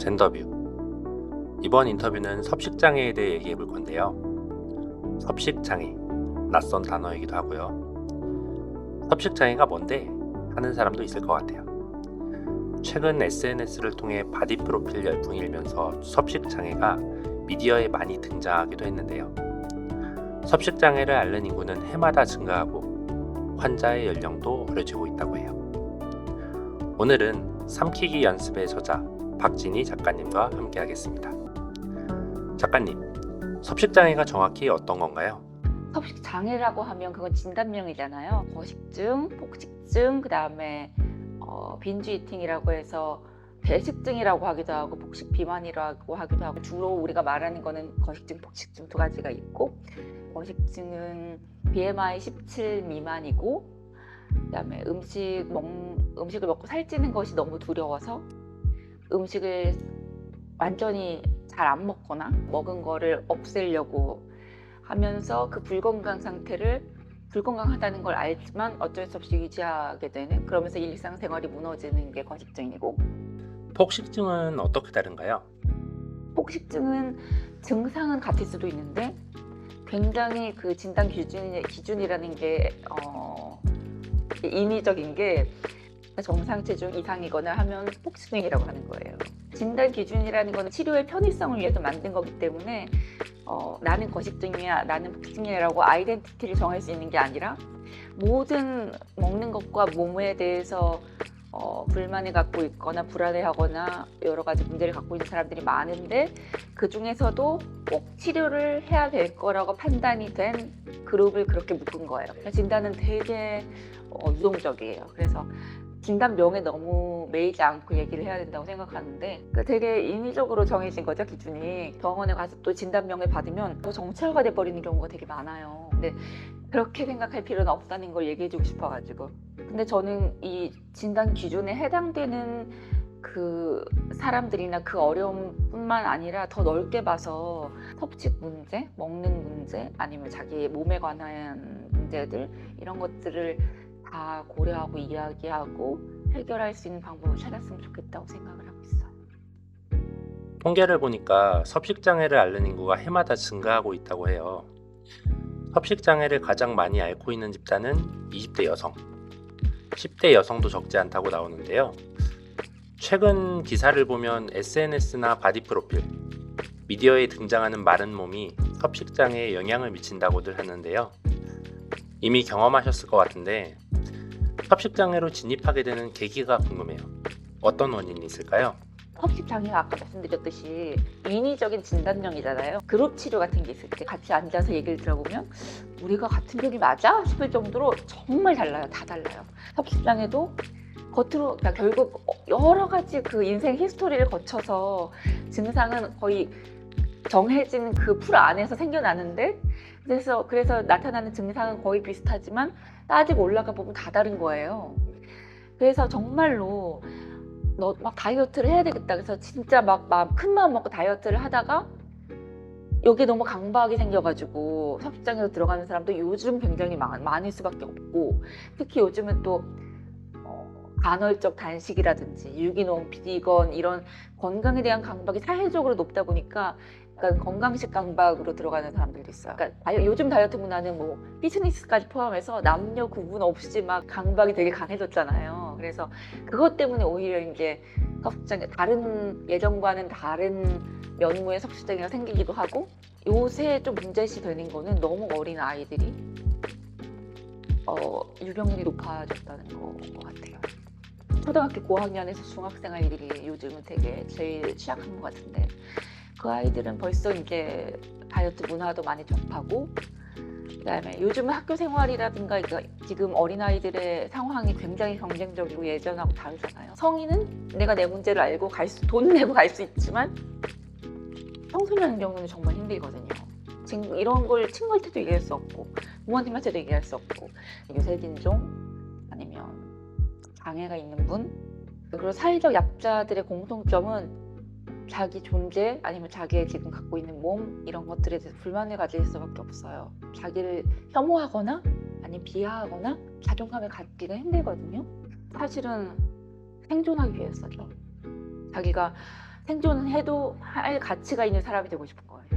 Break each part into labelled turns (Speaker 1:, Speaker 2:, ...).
Speaker 1: 젠더뷰. 이번 인터뷰는 섭식장애에 대해 얘기해 볼 건데요. 섭식장애, 낯선 단어이기도 하고요. 섭식장애가 뭔데? 하는 사람도 있을 것 같아요. 최근 SNS를 통해 바디 프로필 열풍이 일면서 섭식장애가 미디어에 많이 등장하기도 했는데요. 섭식장애를 앓는 인구는 해마다 증가하고 환자의 연령도 어려지고 있다고 해요. 오늘은 삼키기 연습의 저자 박진희 작가님과 함께 하겠습니다. 작가님, 섭식장애가 정확히 어떤 건가요?
Speaker 2: 섭식장애라고 하면 그건 진단명이잖아요. 거식증, 폭식증, 그 다음에 빈주 이팅이라고 해서 배식증이라고 하기도 하고 폭식 비만이라고 하기도 하고, 주로 우리가 말하는 거는 거식증, 폭식증 두 가지가 있고, 거식증은 BMI 17 미만이고, 그 다음에 음식을 먹고 살찌는 것이 너무 두려워서 음식을 완전히 잘 안 먹거나 먹은 거를 없애려고 하면서 그 불건강하다는 걸 알지만 어쩔 수 없이 유지하게 되는, 그러면서 일상생활이 무너지는 게 거식증이고,
Speaker 1: 폭식증은 어떻게 다른가요?
Speaker 2: 폭식증은 증상은 같을 수도 있는데 굉장히 그 진단 기준이라는 게 인위적인 게, 정상 체중 이상이거나 하면 폭식증이라고 하는 거예요. 진단 기준이라는 거는 치료의 편의성을 위해서 만든 거기 때문에 나는 거식증이야, 나는 폭식증이라고 아이덴티티를 정할 수 있는 게 아니라, 모든 먹는 것과 몸에 대해서 불만을 갖고 있거나 불안해하거나 여러 가지 문제를 갖고 있는 사람들이 많은데, 그 중에서도 꼭 치료를 해야 될 거라고 판단이 된 그룹을 그렇게 묶은 거예요. 진단은 되게 유동적이에요. 그래서 진단명에 너무 매이지 않고 얘기를 해야 된다고 생각하는데, 되게 인위적으로 정해진 거죠, 기준이. 병원에 가서 또 진단명을 받으면 또 정체화가 돼버리는 경우가 되게 많아요. 근데 그렇게 생각할 필요는 없다는 걸 얘기해주고 싶어가지고. 근데 저는 이 진단 기준에 해당되는 그 사람들이나 그 어려움뿐만 아니라 더 넓게 봐서 섭식 문제, 먹는 문제, 아니면 자기 몸에 관한 문제들, 이런 것들을 다 고려하고 이야기하고 해결할 수 있는 방법을 찾았으면 좋겠다고 생각을 하고 있어요.
Speaker 1: 통계를 보니까 섭식장애를 앓는 인구가 해마다 증가하고 있다고 해요. 섭식장애를 가장 많이 앓고 있는 집단은 20대 여성, 10대 여성도 적지 않다고 나오는데요. 최근 기사를 보면 SNS나 바디 프로필, 미디어에 등장하는 마른 몸이 섭식장애에 영향을 미친다고들 하는데요. 이미 경험하셨을 것 같은데 섭식장애로 진입하게 되는 계기가 궁금해요. 어떤 원인이 있을까요?
Speaker 2: 섭식장애가 아까 말씀드렸듯이 인위적인 진단명이잖아요. 그룹 치료 같은 게 있을 때 같이 앉아서 얘기를 들어보면 우리가 같은 병이 맞아? 싶을 정도로 정말 달라요. 다 달라요. 섭식장애도 겉으로, 그러니까 결국 여러 가지 그 인생 히스토리를 거쳐서 증상은 거의 정해진 그 풀 안에서 생겨나는데, 그래서 나타나는 증상은 거의 비슷하지만 따지고 올라가 보면 다 다른 거예요. 그래서 정말로 너 막 다이어트를 해야 되겠다, 그래서 진짜 막 큰 마음 먹고 다이어트를 하다가 여기 너무 강박이 생겨가지고 섭식장애로 들어가는 사람도 요즘 굉장히 많을 수밖에 없고, 특히 요즘은 또 간헐적 단식이라든지 유기농, 비건, 이런 건강에 대한 강박이 사회적으로 높다 보니까 약간 건강식 강박으로 들어가는 사람들도 있어요. 그러니까 요즘 다이어트 문화는 뭐 피트니스까지 포함해서 남녀 구분 없이 막 강박이 되게 강해졌잖아요. 그래서 그것 때문에 오히려 이제 섭식장애, 다른 예전과는 다른 면모의 섭식장애가 생기기도 하고, 요새 좀 문제시 되는 거는 너무 어린 아이들이 유병률이 높아졌다는 것 같아요. 초등학교 고학년에서 중학생 아이들이 요즘은 되게 제일 취약한 것 같은데, 그 아이들은 벌써 이제 다이어트 문화도 많이 접하고, 그다음에 요즘은 학교 생활이라든가, 그러니까 지금 어린아이들의 상황이 굉장히 경쟁적이고 예전하고 다르잖아요. 성인은 내가 내 문제를 알고 돈 내고 갈 수 있지만 청소년 경우는 정말 힘들거든요. 이런 걸 친구한테도 얘기할 수 없고 부모님한테도 얘기할 수 없고, 유색인종 아니면 장애가 있는 분, 그리고 사회적 약자들의 공통점은 자기 존재, 아니면 자기의 지금 갖고 있는 몸, 이런 것들에 대해서 불만을 가질 수밖에 없어요. 자기를 혐오하거나 아니면 비하하거나 자존감을 갖기가 힘들거든요. 사실은 생존하기 위해서죠. 자기가 생존해도 할 가치가 있는 사람이 되고 싶은 거예요.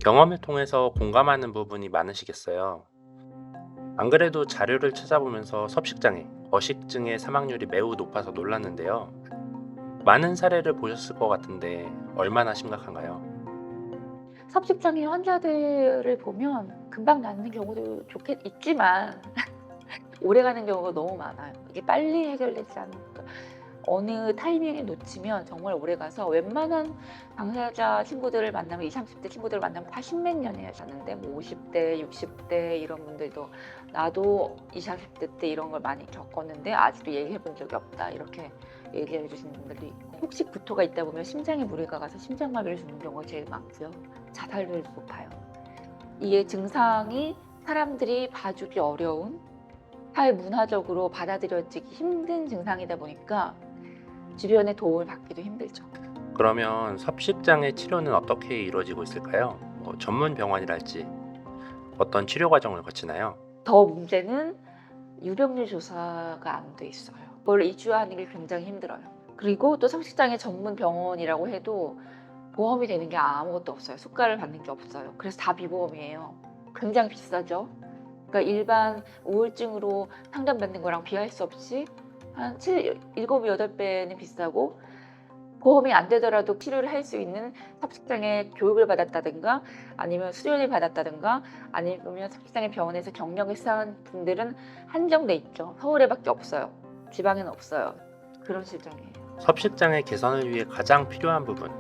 Speaker 1: 경험을 통해서 공감하는 부분이 많으시겠어요. 안 그래도 자료를 찾아보면서 섭식장애, 거식증의 사망률이 매우 높아서 놀랐는데요. 많은 사례를 보셨을 것 같은데 얼마나 심각한가요?
Speaker 2: 섭식장애 환자들을 보면 금방 낫는 경우도 있지만 오래가는 경우가 너무 많아요. 이게 빨리 해결되지 않으니까 어느 타이밍에 놓치면 정말 오래가서 웬만한 당사자 친구들을 만나면 20, 30대 친구들을 만나면 다 십몇 년이나 사는데 뭐 50대, 60대 이런 분들도 나도 20, 30대 때 이런 걸 많이 겪었는데 아직도 얘기해 본 적이 없다 이렇게 얘기해 주시는 분들도 있고 혹시 구토가 있다 보면 심장에 무리가 가서 심장마비를 주는 경우가 제일 많고요. 자살률도 높아요. 이게 증상이 사람들이 봐주기 어려운 사회 문화적으로 받아들여지기 힘든 증상이다 보니까 주변의 도움을 받기도 힘들죠.
Speaker 1: 그러면 섭식장애 치료는 어떻게 이루어지고 있을까요? 전문 병원이랄지 어떤 치료 과정을 거치나요?
Speaker 2: 더 문제는 유병률 조사가 안 돼 있어요. 그걸 이주하는 게 굉장히 힘들어요. 그리고 또 섭식장애 전문 병원이라고 해도 보험이 되는 게 아무것도 없어요. 수가를 받는 게 없어요. 그래서 다 비보험이에요. 굉장히 비싸죠. 그러니까 일반 우울증으로 상담받는 거랑 비할 수 없이 한 7, 7, 8배는 비싸고 보험이 안 되더라도 치료를 할 수 있는 섭식장애 교육을 받았다든가 아니면 수련을 받았다든가 아니면 섭식장애 병원에서 경력을 쌓은 분들은 한정돼 있죠. 서울에밖에 없어요. 지방에는 없어요. 그런 실정이에요.
Speaker 1: 섭식장애 개선을 위해 가장 필요한 부분,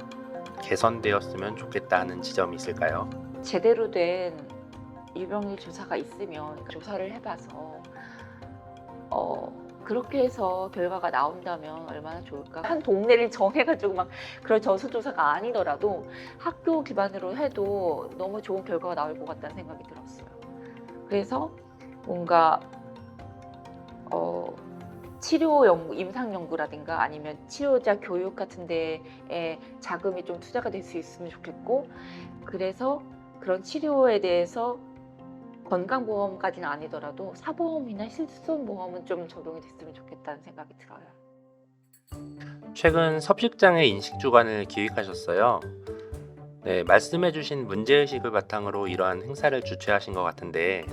Speaker 1: 개선되었으면 좋겠다 하는 지점이 있을까요?
Speaker 2: 제대로 된 유병률 조사가 있으면 조사를 해봐서 그렇게 해서 결과가 나온다면 얼마나 좋을까. 한 동네를 정해가지고 막 그런 전수조사가 아니더라도 학교 기반으로 해도 너무 좋은 결과가 나올 것 같다는 생각이 들었어요. 그래서 뭔가 치료 연구, 임상 연구라든가 아니면 치료자 교육 같은 데에 자금이 좀 투자가 될 수 있으면 좋겠고 그래서 그런 치료에 대해서 건강보험까지는 아니더라도 사보험이나 실손보험은 좀 적용이 됐으면 좋겠다는 생각이 들어요.
Speaker 1: 최근 섭식장애 인식주간을 기획하셨어요. 네, 말씀해주신 문제의식을 바탕으로 이러한 행사를 주최하신 것 같은데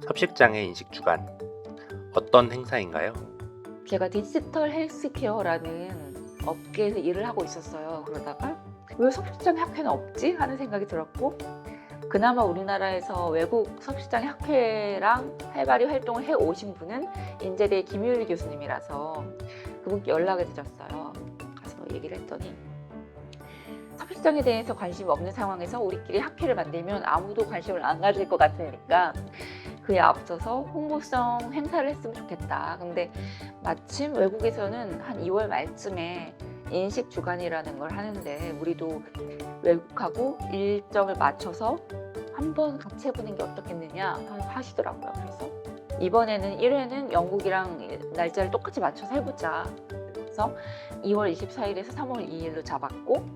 Speaker 1: 섭식장애 인식주간 어떤 행사인가요?
Speaker 2: 제가 디지털 헬스케어라는 업계에서 일을 하고 있었어요. 그러다가 왜 섭식장애 학회는 없지? 하는 생각이 들었고 그나마 우리나라에서 외국 섭식장애 학회랑 활발히 활동을 해오신 분은 인제대 김유리 교수님이라서 그분께 연락을 드렸어요. 가서 얘기를 했더니 섭식장애에 대해서 관심이 없는 상황에서 우리끼리 학회를 만들면 아무도 관심을 안 가질 것 같으니까 그에 앞서서 홍보성 행사를 했으면 좋겠다. 근데 마침 외국에서는 한 2월 말쯤에 인식 주간이라는 걸 하는데 우리도 외국하고 일정을 맞춰서 한번 같이 해보는 게 어떻겠느냐 하시더라고요. 그래서 이번에는 1회는 영국이랑 날짜를 똑같이 맞춰서 해보자. 그래서 2월 24일에서 3월 2일로 잡았고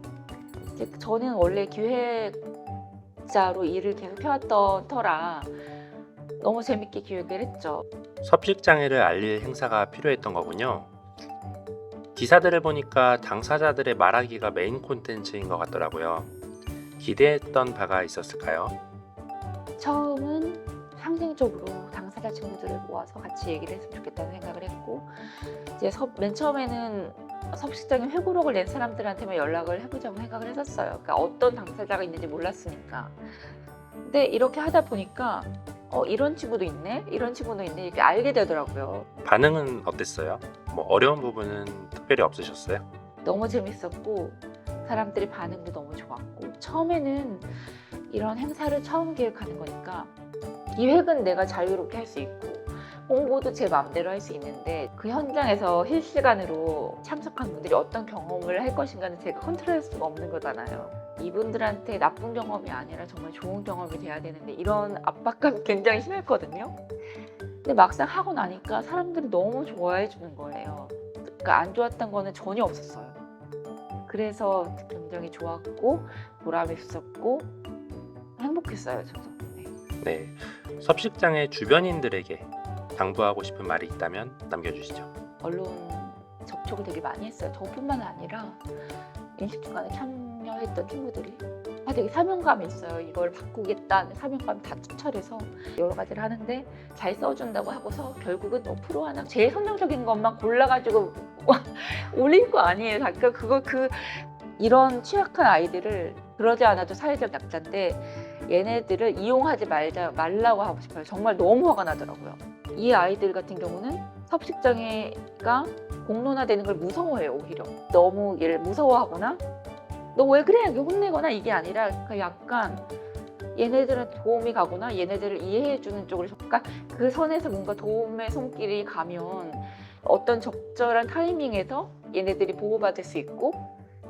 Speaker 2: 이제 저는 원래 기획자로 일을 계속 해왔던 터라 너무 재밌게 기획을 했죠.
Speaker 1: 섭식장애를 알릴 행사가 필요했던 거군요. 기사들을 보니까 당사자들의 말하기가 메인 콘텐츠인 것 같더라고요. 기대했던 바가 있었을까요?
Speaker 2: 처음은 상징적으로 당사자 친구들을 모아서 같이 얘기를 했으면 좋겠다는 생각을 했고 이제 맨 처음에는 섭식장애 회고록을 낸 사람들한테만 연락을 해보자고 생각을 했었어요. 그러니까 어떤 당사자가 있는지 몰랐으니까. 근데 이렇게 하다 보니까 이런 친구도 있네, 이런 친구도 있네 이렇게 알게 되더라고요.
Speaker 1: 반응은 어땠어요? 어려운 부분은 특별히 없으셨어요?
Speaker 2: 너무 재밌었고 사람들의 반응도 너무 좋았고 처음에는 이런 행사를 처음 기획하는 거니까 기획은 내가 자유롭게 할 수 있고 홍보도 제 마음대로 할 수 있는데 그 현장에서 실시간으로 참석한 분들이 어떤 경험을 할 것인가는 제가 컨트롤할 수가 없는 거잖아요. 이분들한테 나쁜 경험이 아니라 정말 좋은 경험이 돼야 되는데 이런 압박감이 굉장히 심했거든요. 근데 막상 하고 나니까 사람들이 너무 좋아해 주는 거예요. 그러니까 안 좋았던 거는 전혀 없었어요. 그래서 굉장히 좋았고 보람이 있었고 행복했어요. 저도.
Speaker 1: 네, 섭식장애 주변인들에게 당부하고 싶은 말이 있다면 남겨주시죠.
Speaker 2: 언론 접촉을 되게 많이 했어요. 저뿐만 아니라 인식주간에 참여했던 친구들이 되게 사명감이 있어요. 이걸 바꾸겠다는 사명감이 다 투철해서 여러 가지를 하는데 잘 써준다고 하고서 결국은 뭐 프로 하나 제일 선정적인 것만 골라가지고 올린 거 아니에요. 그러니까 이런 취약한 아이들을 그러지 않아도 사회적 약자인데 얘네들을 이용하지 말라고 하고 싶어요. 정말 너무 화가 나더라고요. 이 아이들 같은 경우는 섭식장애가 공론화되는 걸 무서워해요. 오히려 너무 얘를 무서워하거나 너 왜 그래? 이렇게 혼내거나 이게 아니라 약간 얘네들은 도움이 가거나 얘네들을 이해해주는 쪽으로 그러니까 그 선에서 뭔가 도움의 손길이 가면 어떤 적절한 타이밍에서 얘네들이 보호받을 수 있고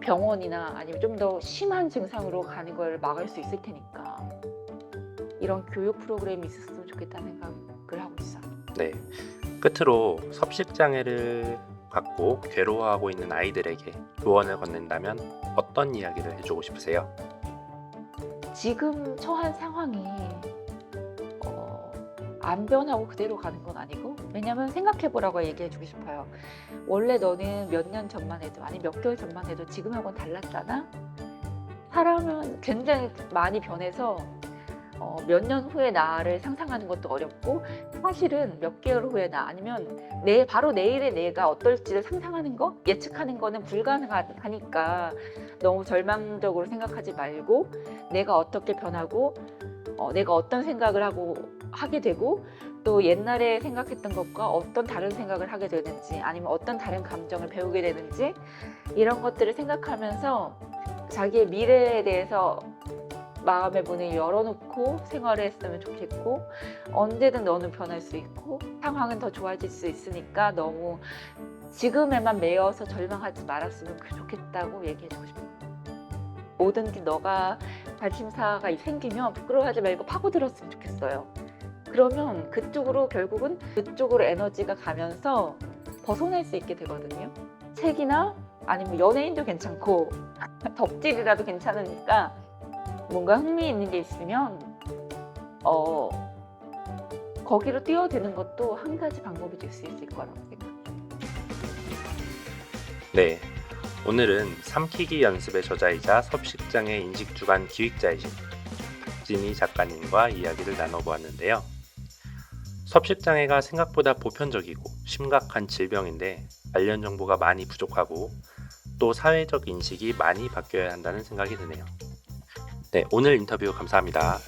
Speaker 2: 병원이나 아니면 좀 더 심한 증상으로 가는 걸 막을 수 있을 테니까 이런 교육 프로그램이 있었으면 좋겠다는 생각을 하고 있어요.
Speaker 1: 네. 끝으로 섭식장애를 갖고 괴로워하고 있는 아이들에게 조언을 건넨다면 어떤 이야기를 해주고 싶으세요?
Speaker 2: 지금 처한 상황이 안 변하고 그대로 가는 건 아니고 왜냐면 생각해보라고 얘기해주고 싶어요. 원래 너는 몇 년 전만 해도 아니 몇 개월 전만 해도 지금하고는 달랐잖아. 사람은 굉장히 많이 변해서 몇 년 후의 나를 상상하는 것도 어렵고 사실은 몇 개월 후의 나 아니면 바로 내일의 내가 어떨지를 상상하는 거 예측하는 거는 불가능하니까 너무 절망적으로 생각하지 말고 내가 어떻게 변하고 내가 어떤 생각을 하게 되고 또 옛날에 생각했던 것과 어떤 다른 생각을 하게 되는지 아니면 어떤 다른 감정을 배우게 되는지 이런 것들을 생각하면서 자기의 미래에 대해서 마음의 문을 열어놓고 생활을 했으면 좋겠고 언제든 너는 변할 수 있고 상황은 더 좋아질 수 있으니까 너무 지금에만 매여서 절망하지 말았으면 좋겠다고 얘기해주고 싶어요. 뭐든지 너가 관심사가 생기면 부끄러워하지 말고 파고들었으면 좋겠어요. 그러면 결국은 그쪽으로 에너지가 가면서 벗어날 수 있게 되거든요. 책이나 아니면 연예인도 괜찮고 덕질이라도 괜찮으니까 뭔가 흥미 있는 게 있으면 거기로 뛰어드는 것도 한 가지 방법이 될 수 있을 거라고 생각해요.
Speaker 1: 네. 오늘은 삼키기 연습의 저자이자 섭식장애 인식주간 기획자이신 박진희 작가님과 이야기를 나눠보았는데요. 섭식장애가 생각보다 보편적이고 심각한 질병인데 관련 정보가 많이 부족하고 또 사회적 인식이 많이 바뀌어야 한다는 생각이 드네요. 네, 오늘 인터뷰 감사합니다.